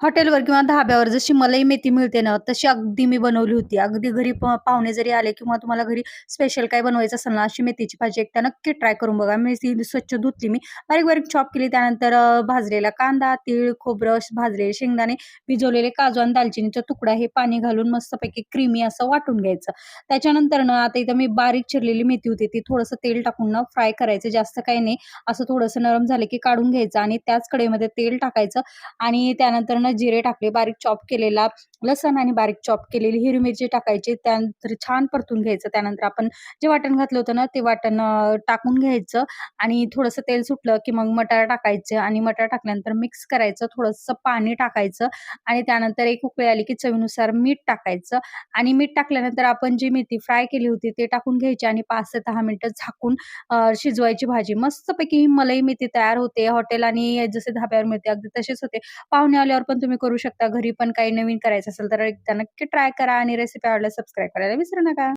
हॉटेलवर किंवा धाब्यावर जशी मलाई मेथी मिळते ना, तशी अगदी मी बनवली होती. अगदी घरी पाहुणे जरी आले किंवा तुम्हाला घरी स्पेशल काही बनवायचं असेल ना, अशी मेथीची भाजी एकदा नक्की ट्राय करून बघा. मी ती स्वच्छ धुतली मी. बारीक-बारीक चॉप केली. त्यानंतर भाजलेला कांदा, तीळ, खोबरं, भाजलेले शेंगदाणे, भिजवलेले काजू आणि दालचिनीचा तुकडा हे पाणी घालून मस्तपैकी क्रीमी असं वाटून घ्यायचं. त्याच्यानंतर ना, आता इथं मी बारीक चिरलेली मेथी होती, ती थोडंसं तेल टाकून ना फ्राय करायचं. जास्त काही नाही. असं थोडंसं नरम झालं की काढून घ्यायचं आणि त्याच कढईमध्ये तेल टाकायचं आणि त्यानंतर ना जिरे टाकले, बारीक चॉप केलेला लसण आणि बारीक चॉप केलेली हिरवी मिरची टाकायची. त्यानंतर छान परतून घ्यायचं. त्यानंतर आपण जे वाटण घातलं होतं ना, ते वाटण टाकून घ्यायचं आणि थोडंसं तेल सुटलं की मग मटार टाकायचं आणि मटार टाकल्यानंतर मिक्स करायचं. थोडंसं पाणी टाकायचं आणि त्यानंतर एक उकळी आली की चवीनुसार मीठ टाकायचं आणि मीठ टाकल्यानंतर आपण जी मेथी फ्राय केली होती ते टाकून घ्यायची आणि 5 ते 10 मिनिटं झाकून शिजवायची भाजी. मस्तपैकी ही मलाई मेथी तयार होते. हॉटेल आणि जसे धाब्यावर मिळते अगदी तसेच होते. पाहुणे आल्यावर पण तुम्ही करू शकता. घरी पण काही नवीन करायचं असेल तर एकदा नक्की ट्राय करा आणि रेसिपी आवडल्यास सबस्क्राईब करायला विसरू नका.